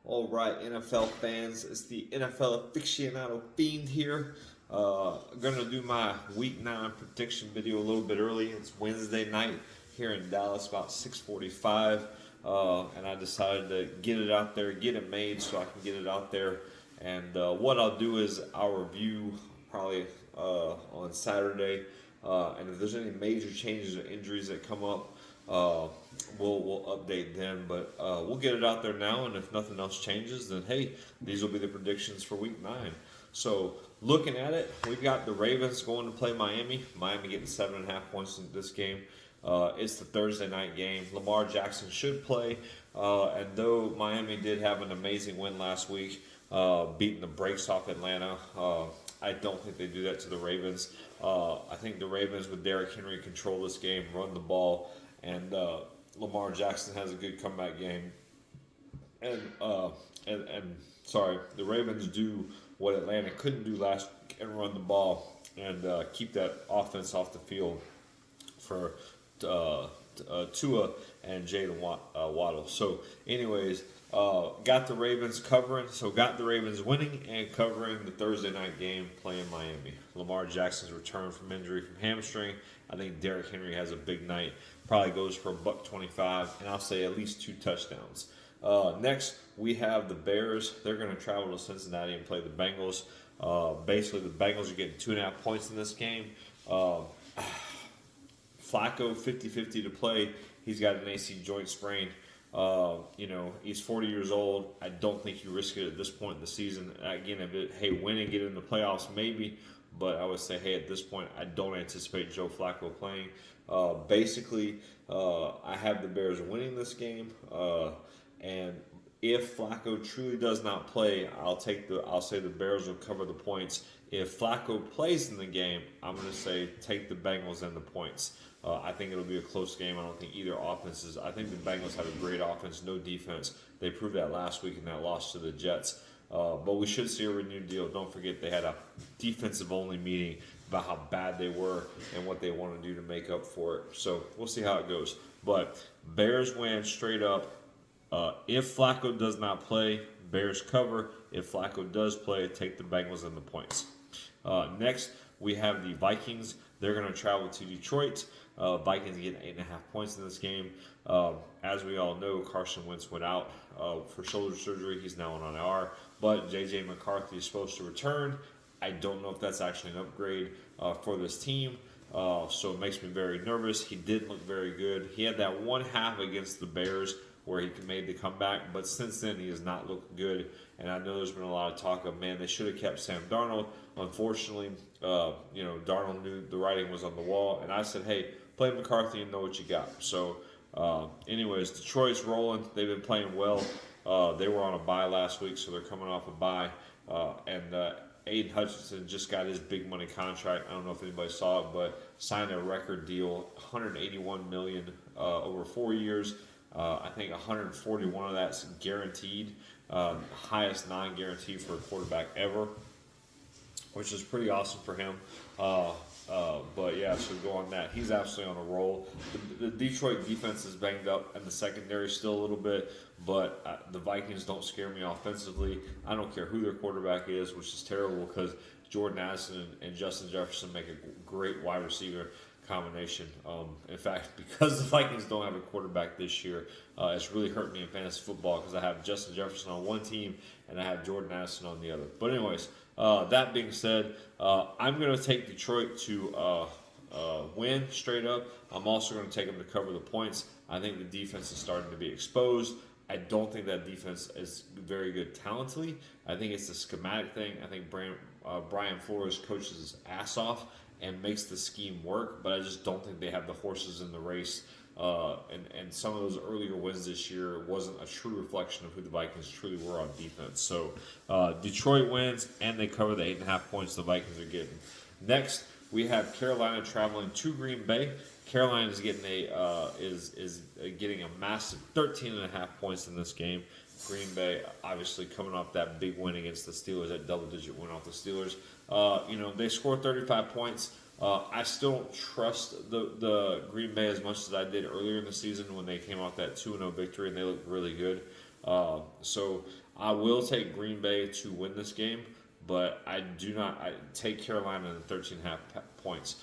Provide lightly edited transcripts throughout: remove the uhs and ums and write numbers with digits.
All right, NFL fans, it's the NFL aficionado Fiend here. Gonna do my Week 9 prediction video a little bit early. It's Wednesday night here in Dallas, about 6:45, and I decided to get it out there, get it made, so I can get it out there. And what I'll do is I'll review probably on Saturday, and if there's any major changes or injuries that come up, uh, we'll update then. But we'll get it out there now, and if nothing else changes, then hey, these will be the predictions for Week 9. So looking at it, we've got the Ravens going to play Miami. Miami getting 7.5 points in this game. It's the Thursday night game. Lamar Jackson should play, and though Miami did have an amazing win last week, beating the brakes off Atlanta, I don't think they do that to the Ravens. I think the Ravens with Derrick Henry control this game, run the ball, and Lamar Jackson has a good comeback game. And sorry, the Ravens do what Atlanta couldn't do last week and run the ball and keep that offense off the field for Tua and Jalen Waddle. So, anyways, got the Ravens covering. So, got the Ravens winning and covering the Thursday night game playing Miami. Lamar Jackson's return from injury from hamstring. I think Derrick Henry has a big night. Probably goes for a $125, and I'll say at least 2 touchdowns. Next, we have the Bears. They're going to travel to Cincinnati and play the Bengals. Basically, the Bengals are getting 2.5 points in this game. Flacco, 50-50 to play. He's got an AC joint sprain. He's 40 years old. I don't think you risk it at this point in the season. Again, win and get in the playoffs, maybe. But I would say, hey, at this point, I don't anticipate Joe Flacco playing. I have the Bears winning this game. And if Flacco truly does not play, I'll say the Bears will cover the points. If Flacco plays in the game, I'm going to say take the Bengals and the points. I think it'll be a close game. I don't think either offenses. I think the Bengals have a great offense, no defense. They proved that last week in that loss to the Jets. But we should see a renewed deal. Don't forget they had a defensive-only meeting about how bad they were and what they want to do to make up for it. So we'll see how it goes. But Bears win straight up. If Flacco does not play, Bears cover. If Flacco does play, take the Bengals and the points. Next, we have the Vikings. They're going to travel to Detroit. Vikings get 8.5 points in this game. As we all know, Carson Wentz went out for shoulder surgery. He's now on IR. But J.J. McCarthy is supposed to return. I don't know if that's actually an upgrade for this team. So it makes me very nervous. He did look very good. He had that one half against the Bears where he made the comeback, but since then he has not looked good. And I know there's been a lot of talk of, man, they should have kept Sam Darnold. Unfortunately, Darnold knew the writing was on the wall, and I said, hey, play McCarthy and know what you got. So, anyways, Detroit's rolling. They've been playing well. They were on a bye last week, so they're coming off a bye. And Aiden Hutchinson just got his big money contract. I don't know if anybody saw it, but signed a record deal, $181 million over 4 years. I think 141 of that's guaranteed, highest non-guarantee for a quarterback ever, which is pretty awesome for him. But yeah, so go on that. He's absolutely on a roll. The Detroit defense is banged up, and the secondary still a little bit. But the Vikings don't scare me offensively. I don't care who their quarterback is, which is terrible because Jordan Addison and Justin Jefferson make a great wide receiver combination. In fact, because the Vikings don't have a quarterback this year, it's really hurt me in fantasy football because I have Justin Jefferson on one team and I have Jordan Addison on the other. But anyways, that being said, I'm going to take Detroit to win straight up. I'm also going to take them to cover the points. I think the defense is starting to be exposed. I don't think that defense is very good talently. I think it's a schematic thing. I think Brian Flores coaches his ass off and makes the scheme work, but I just don't think they have the horses in the race. And some of those earlier wins this year wasn't a true reflection of who the Vikings truly were on defense. So Detroit wins, and they cover the 8.5 points the Vikings are getting. Next, we have Carolina traveling to Green Bay. Carolina is getting getting a massive 13.5 points in this game. Green Bay obviously coming off that big win against the Steelers, that double-digit win off the Steelers. They scored 35 points. I still don't trust the Green Bay as much as I did earlier in the season when they came off that 2-0 victory and they looked really good. So I will take Green Bay to win this game, but I do not. I take Carolina in the 13.5 points.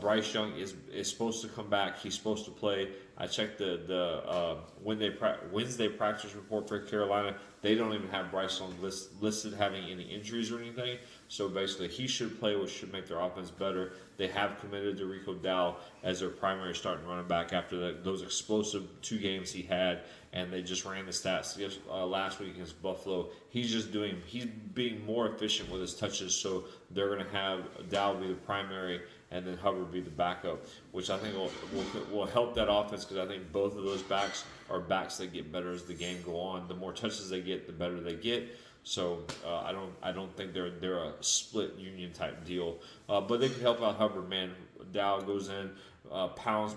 Bryce Young is supposed to come back. He's supposed to play. I checked the Wednesday practice report for Carolina. They don't even have Bryce Young listed having any injuries or anything. So basically, he should play, which should make their offense better. They have committed to Rico Dow as their primary starting running back after those explosive 2 games he had, and they just ran the stats last week against Buffalo. He's being more efficient with his touches, so they're going to have Dow be the primary and then Hubbard be the backup, which I think will help that offense because I think both of those backs are backs that get better as the game go on. The more touches they get, the better they get. So I don't think they're a split union type deal, but they can help out Hubbard. Man, Dow goes in, pounds,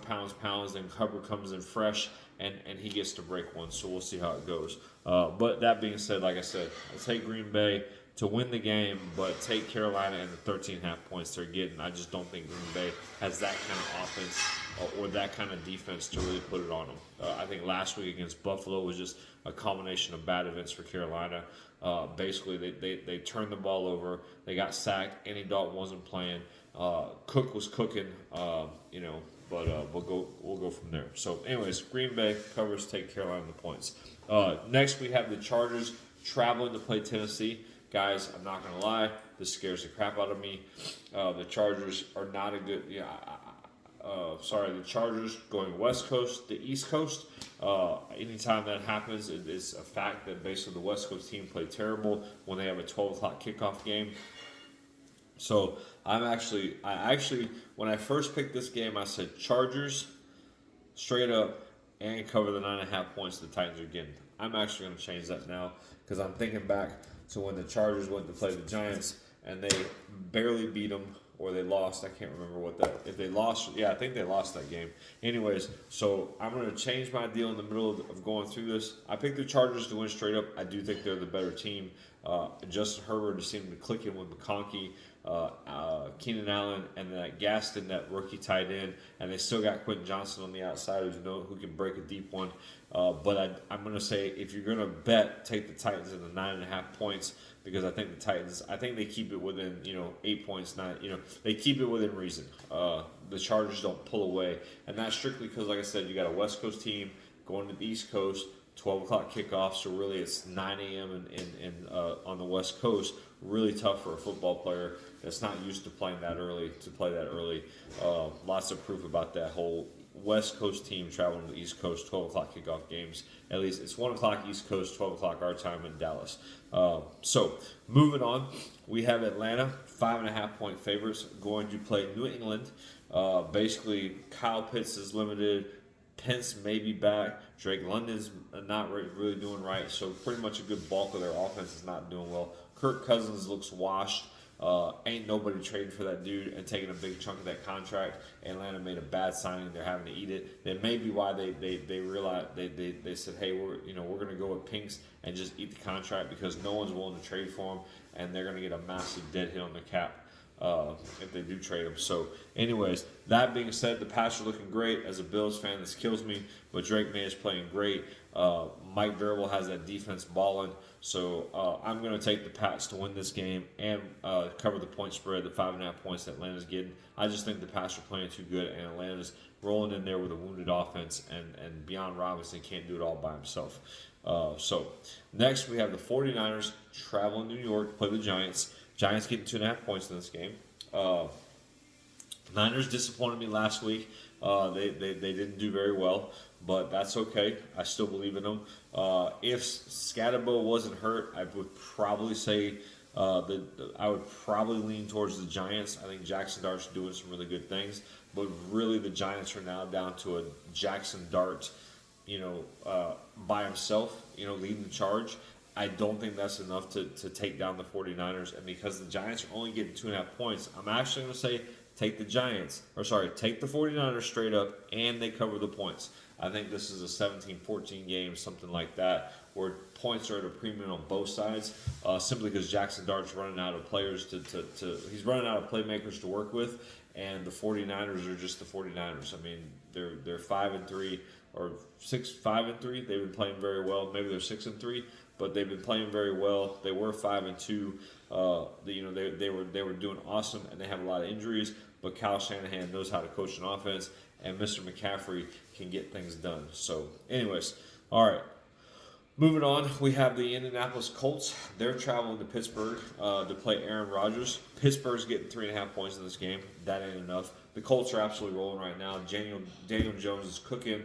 then Hubbard comes in fresh, and he gets to break one. So we'll see how it goes. But that being said, like I said, I'll take Green Bay to win the game, but take Carolina and the 13.5 points they're getting. I just don't think Green Bay has that kind of offense or that kind of defense to really put it on them. I think last week against Buffalo was just a combination of bad events for Carolina. Basically, they turned the ball over. They got sacked. Andy Dalton wasn't playing. Cook was cooking. But we'll go from there. So, anyways, Green Bay covers, take Carolina the points. Next, we have the Chargers traveling to play Tennessee. Guys, I'm not going to lie, this scares the crap out of me. The Chargers are not a good... the Chargers going West Coast to East Coast. Anytime that happens, it is a fact that basically the West Coast team play terrible when they have a 12 o'clock kickoff game. So I actually, when I first picked this game, I said Chargers straight up and cover the 9.5 points the Titans are getting. I'm actually going to change that now because I'm thinking back to when the Chargers went to play the Giants and they barely beat them, or they lost. I can't remember if they lost. Yeah, I think they lost that game. Anyways, so I'm going to change my deal in the middle of going through this. I picked the Chargers to win straight up. I do think they're the better team. Justin Herbert is seeming to click in with McConkey, Keenan Allen, and that Gaston, that rookie tight end. And they still got Quentin Johnson on the outside who can break a deep one. But I'm going to say if you're going to bet, take the Titans in the 9.5 points. Because I think the Titans, they keep it within, 8 points, 9, they keep it within reason. The Chargers don't pull away. And that's strictly because, like I said, you got a West Coast team going to the East Coast, 12 o'clock kickoff, so really it's 9 a.m. On the West Coast. Really tough for a football player that's not used to playing that early, to play that early. Lots of proof about that whole West Coast team traveling to the East Coast, 12 o'clock kickoff games. At least it's 1 o'clock East Coast, 12 o'clock our time in Dallas. So moving on, we have Atlanta, 5.5 point favorites, going to play New England. Basically, Kyle Pitts is limited. Pence may be back. Drake London's not really doing right. So pretty much a good bulk of their offense is not doing well. Kirk Cousins looks washed. Ain't nobody trading for that dude and taking a big chunk of that contract. Atlanta made a bad signing. They're having to eat it. That may be why they realized they said, hey, we're going to go with Pics and just eat the contract because no one's willing to trade for him, and they're going to get a massive dead hit on the cap if they do trade him. So, anyways, that being said, the Pats are looking great. As a Bills fan, this kills me, but Drake May is playing great. Mike Vrabel has that defense balling. So I'm going to take the Pats to win this game and cover the point spread, the 5.5 points that Atlanta's getting. I just think the Pats are playing too good, and Atlanta's rolling in there with a wounded offense, and Bijan Robinson can't do it all by himself. So next we have the 49ers traveling to New York to play the Giants. Giants getting 2.5 points in this game. Niners disappointed me last week. They didn't do very well, but that's okay. I still believe in them. If Scatterbo wasn't hurt, I would probably say I would probably lean towards the Giants. I think Jackson Dart's doing some really good things, but really the Giants are now down to a Jackson Dart, by himself, leading the charge. I don't think that's enough to take down the 49ers, and because the Giants are only getting 2.5 points, I'm actually going to say take the 49ers straight up, and they cover the points. I think this is a 17-14 game, something like that, where points are at a premium on both sides, simply because Jackson Dart's running out of players he's running out of playmakers to work with, and the 49ers are just the 49ers. I mean, they're 5-3 or 5-3. They've been playing very well. Maybe they're 6-3. but they've been playing very well. They were 5-2. They were doing awesome, and they have a lot of injuries. But Kyle Shanahan knows how to coach an offense, and Mr. McCaffrey can get things done. So, anyways, all right. Moving on, we have the Indianapolis Colts. They're traveling to Pittsburgh to play Aaron Rodgers. Pittsburgh's getting 3.5 points in this game. That ain't enough. The Colts are absolutely rolling right now. Daniel Jones is cooking.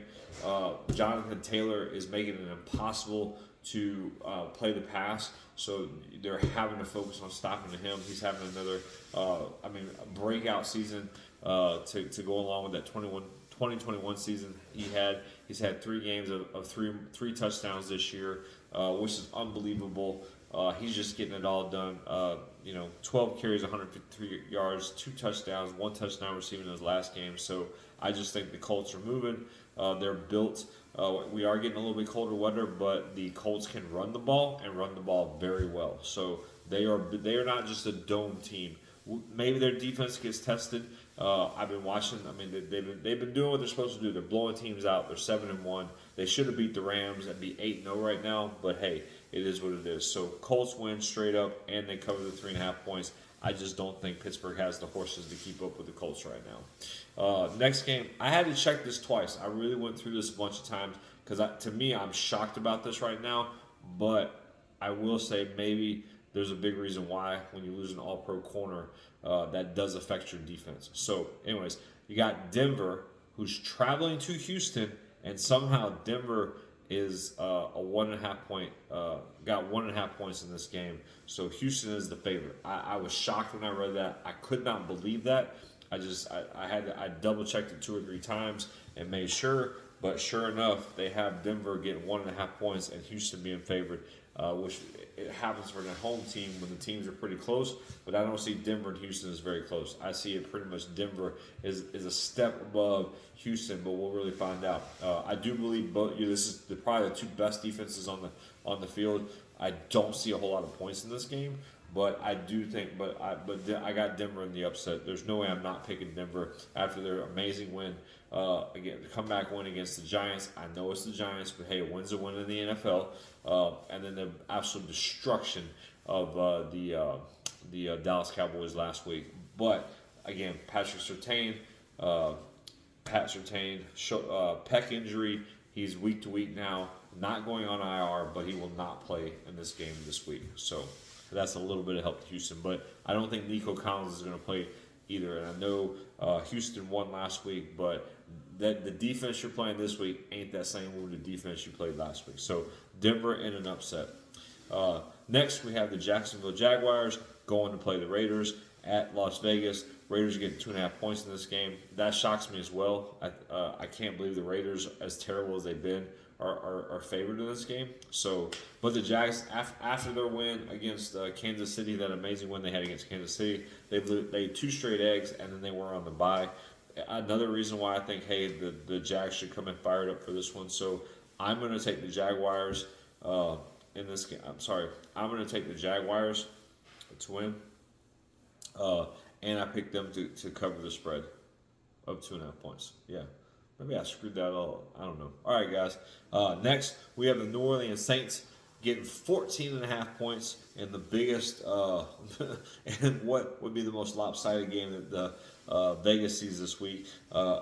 Jonathan Taylor is making it impossible to play the pass. So they're having to focus on stopping him. He's having another, breakout season to go along with that 2021 season he had. He's had 3 games of three touchdowns this year, which is unbelievable. He's just getting it all done. 12 carries, 153 yards, 2 touchdowns, 1 touchdown receiving in his last game. So I just think the Colts are moving. They're built. We are getting a little bit colder weather, but the Colts can run the ball and run the ball very well. So they are not just a dome team. Maybe their defense gets tested. I've been watching. I mean, they've been doing what they're supposed to do. They're blowing teams out. They're 7-1. They should have beat the Rams and be 8-0 right now. But hey, it is what it is. So Colts win straight up, and they cover the 3.5 points. I just don't think Pittsburgh has the horses to keep up with the Colts right now. Next game, I had to check this twice. I really went through this a bunch of times because to me, I'm shocked about this right now. But I will say maybe there's a big reason why when you lose an all-pro corner, that does affect your defense. So, anyways, you got Denver, who's traveling to Houston, and somehow Denver is got 1.5 points in this game. So Houston is the favorite. I was shocked when I read that. I could not believe that. I double checked it 2 or 3 times and made sure. But sure enough, they have Denver getting 1.5 points and Houston being favored, which it happens for the home team when the teams are pretty close. But I don't see Denver and Houston as very close. I see it pretty much Denver is a step above Houston, but we'll really find out. I do believe both. This is probably the 2 best defenses on the field. I don't see a whole lot of points in this game. But I do think, I got Denver in the upset. There's no way I'm not picking Denver after their amazing win, again, the comeback win against the Giants. I know it's the Giants, but hey, a win's a win in the NFL. And then the absolute destruction of the Dallas Cowboys last week. But again, Patrick Surtain, pec injury. He's week to week now, not going on IR, but he will not play in this game this week. So that's a little bit of help to Houston, but I don't think Nico Collins is going to play either. And I know Houston won last week, but the defense you're playing this week ain't that same wounded defense you played last week. So Denver in an upset. Next, we have the Jacksonville Jaguars going to play the Raiders at Las Vegas. Raiders are getting 2.5 points in this game. That shocks me as well. I can't believe the Raiders, as terrible as they've been, are favored in this game. So, but the Jags, after their win against Kansas City, that amazing win they had against Kansas City, they ate 2 straight eggs, and then they were on the bye. Another reason why I think, hey, the Jags should come in fired up for this one. So I'm going to take the Jaguars in this game. I'm going to take the Jaguars to win. And I picked them to cover the spread of 2.5 points. Yeah. Maybe I screwed that all. I don't know. All right, guys. Next, we have the New Orleans Saints getting 14.5 points in the biggest and what would be the most lopsided game that the Vegas sees this week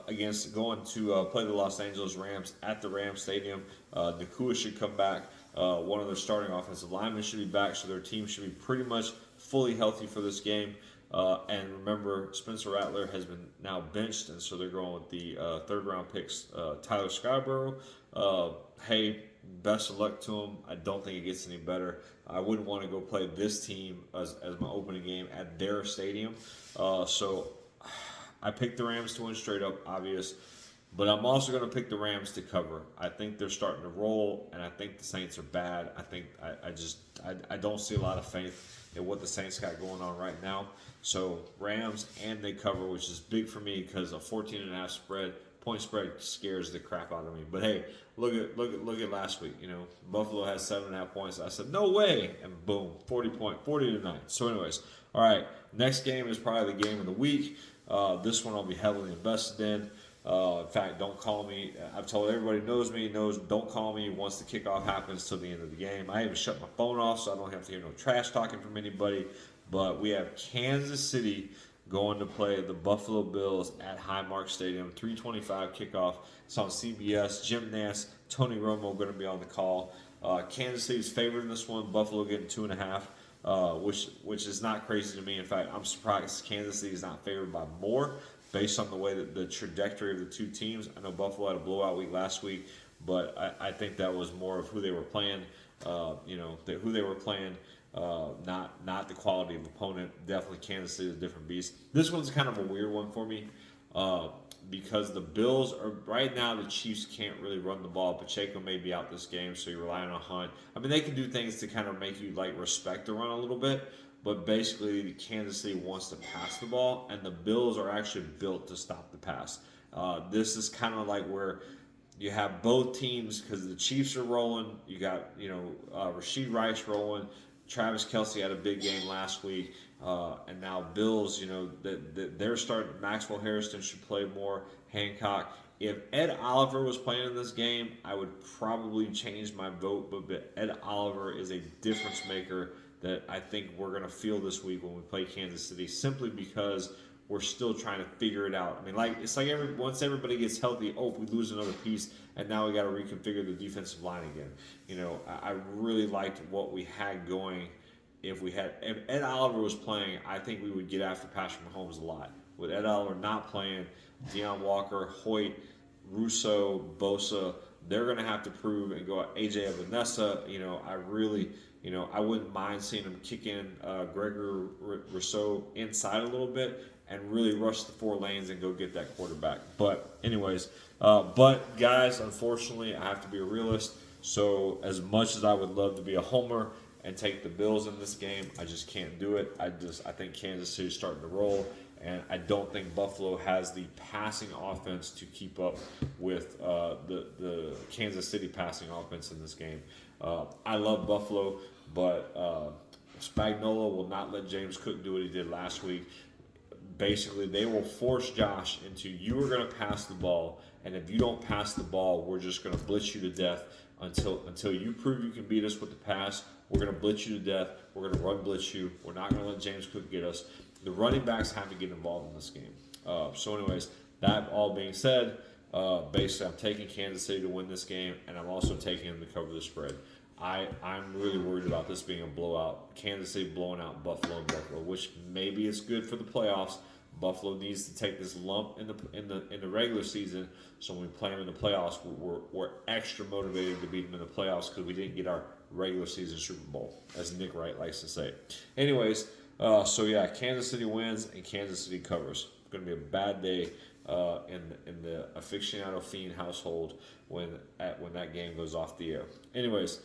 against going to play the Los Angeles Rams at the Rams Stadium. Nakua should come back. One of their starting offensive linemen should be back, so their team should be pretty much fully healthy for this game. And remember, Spencer Rattler has been now benched, and so they're going with the 3rd-round picks, Tyler Scarborough. Hey, best of luck to him. I don't think it gets any better. I wouldn't want to go play this team as my opening game at their stadium. So I picked the Rams to win straight up, obvious. But I'm also going to pick the Rams to cover. I think they're starting to roll, and I think the Saints are bad. I don't see a lot of faith in what the Saints got going on right now. So Rams, and they cover, which is big for me because a 14.5 point spread scares the crap out of me. But hey, look at last week. Buffalo has 7.5 points. I said no way, and boom, 40-9. So anyways, all right. Next game is probably the game of the week. This one I'll be heavily invested in. In fact, don't call me. I've told everybody who knows don't call me once the kickoff happens till the end of the game. I even shut my phone off so I don't have to hear no trash talking from anybody. But we have Kansas City going to play the Buffalo Bills at Highmark Stadium. 3:25 kickoff. It's on CBS. Jim Nance, Tony Romo going to be on the call. Kansas City's favored in this one. Buffalo getting 2.5. Which is not crazy to me. In fact, I'm surprised Kansas City is not favored by more based on the way that the trajectory of the two teams. I know Buffalo had a blowout week last week, but I think that was more of who they were playing. Who they were playing, not the quality of opponent. Definitely Kansas City is a different beast. This one's kind of a weird one for me. Because the Bills are right now, the Chiefs can't really run the ball. Pacheco may be out this game, so you're relying on Hunt. I mean, they can do things to kind of make you respect the run a little bit, but basically, Kansas City wants to pass the ball, and the Bills are actually built to stop the pass. This is kind of like where you have both teams because the Chiefs are rolling. You got Rashid Rice rolling. Travis Kelce had a big game last week, and now Bills. They're starting. Maxwell Harrison should play more. Hancock. If Ed Oliver was playing in this game, I would probably change my vote. But Ed Oliver is a difference maker that I think we're going to feel this week when we play Kansas City, simply because we're still trying to figure it out. I mean, it's like once everybody gets healthy, we lose another piece, and now we got to reconfigure the defensive line again. I really liked what we had going. If Ed Oliver was playing, I think we would get after Patrick Mahomes a lot. With Ed Oliver not playing, Deion Walker, Hoyt, Russo, Bosa, they're going to have to prove and go at AJ Epenesa. I wouldn't mind seeing him kick in Gregory Rousseau inside a little bit and really rush the 4 lanes and go get that quarterback. But anyways, guys, unfortunately, I have to be a realist. So as much as I would love to be a homer and take the Bills in this game, I just can't do it. I think Kansas City's starting to roll, and I don't think Buffalo has the passing offense to keep up with the Kansas City passing offense in this game. I love Buffalo, but Spagnuolo will not let James Cook do what he did last week. Basically, they will force Josh into, you are going to pass the ball, and if you don't pass the ball, we're just going to blitz you to death until you prove you can beat us with the pass. We're going to blitz you to death. We're going to run blitz you. We're not going to let James Cook get us. The running backs have to get involved in this game. So anyways, that all being said, basically I'm taking Kansas City to win this game, and I'm also taking them to cover the spread. I'm really worried about this being a blowout. Kansas City blowing out Buffalo, which maybe is good for the playoffs. Buffalo needs to take this lump in the regular season, so when we play them in the playoffs, we're extra motivated to beat them in the playoffs because we didn't get our regular season Super Bowl, as Nick Wright likes to say. Anyways, Kansas City wins and Kansas City covers. It's going to be a bad day in the aficionado Fiend household when that game goes off the air. Anyways,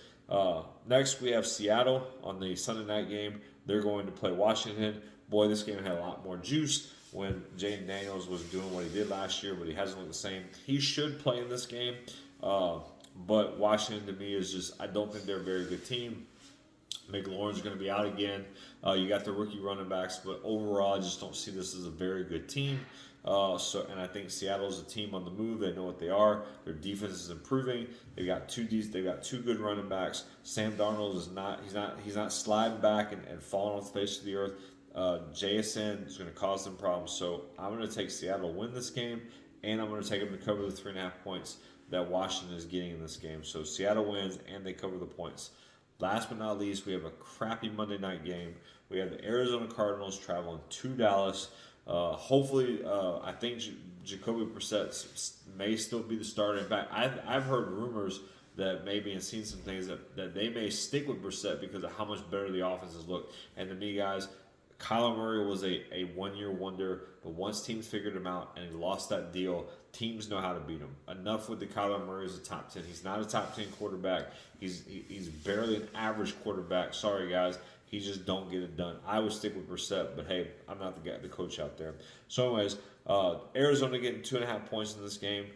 next we have Seattle on the Sunday night game. They're going to play Washington. Boy, this game had a lot more juice when Jaden Daniels was doing what he did last year, but he hasn't looked the same. He should play in this game, but Washington to me is just, I don't think they're a very good team. McLaurin's going to be out again. You got the rookie running backs, but overall, I just don't see this as a very good team. And I think Seattle's a team on the move. They know what they are. Their defense is improving. They've got two good running backs. Sam Darnold he's not sliding back and falling off the face of the earth. JSN is going to cause them problems. So I'm going to take Seattle to win this game, and I'm going to take them to cover the 3.5 points that Washington is getting in this game. So Seattle wins, and they cover the points. Last but not least, we have a crappy Monday night game. We have the Arizona Cardinals traveling to Dallas. Hopefully, I think Jacoby Brissett may still be the starter. In fact, I've heard rumors that maybe and seen some things that they may stick with Brissett because of how much better the offenses look. And to me, guys, Kyler Murray was a one-year wonder, but once teams figured him out and he lost that deal, teams know how to beat him. Enough with the Kyler Murray as a top 10. He's not a top 10 quarterback. He's barely an average quarterback. Sorry, guys. He just don't get it done. I would stick with Brissett, but hey, I'm not the coach out there. So anyways, Arizona getting 2.5 points in this game,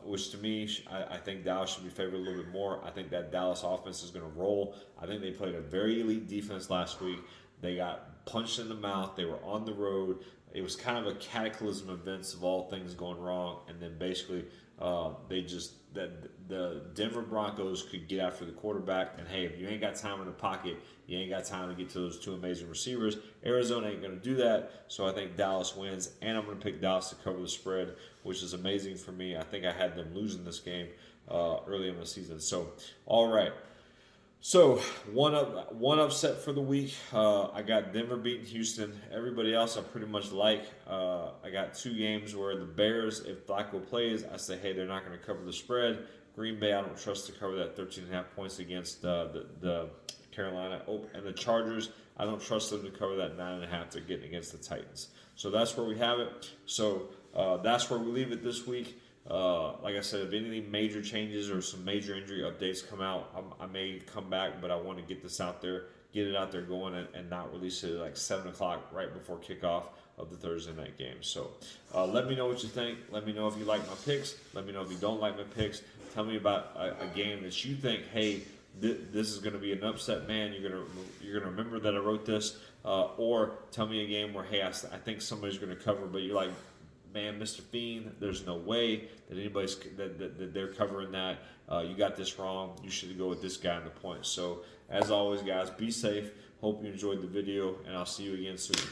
which to me, I think Dallas should be favored a little bit more. I think that Dallas offense is going to roll. I think they played a very elite defense last week. They got punched in the mouth. They were on the road. it was kind of a cataclysm events of all things going wrong, and then basically they just that the Denver Broncos could get after the quarterback, and hey, if you ain't got time in the pocket, you ain't got time to get to those two amazing receivers. Arizona ain't going to do that, so I think Dallas wins, and I'm going to pick Dallas to cover the spread, which is amazing for me. I think I had them losing this game early in the season. So, all right. So one upset for the week. I got Denver beating Houston. Everybody else I pretty much like. I got two games where the Bears, if Flacco plays, I say, hey, they're not going to cover the spread. Green Bay, I don't trust to cover that 13.5 points against the Carolina. Oh, and the Chargers, I don't trust them to cover that 9.5 they're getting against the Titans. So that's where we have it. So that's where we leave it this week. Like I said, if any major changes or some major injury updates come out, I may come back, but I want to get this out there, get it out there going, and not release it at like 7 o'clock right before kickoff of the Thursday night game. So let me know what you think. Let me know if you like my picks. Let me know if you don't like my picks. Tell me about a game that you think, hey, this is going to be an upset, man. You're gonna remember that I wrote this, or tell me a game where, hey, I think somebody's going to cover, but you're like, man, Mr. Fiend, there's no way that anybody's that they're covering that. You got this wrong. You should go with this guy in the points. So, as always, guys, be safe. Hope you enjoyed the video, and I'll see you again soon.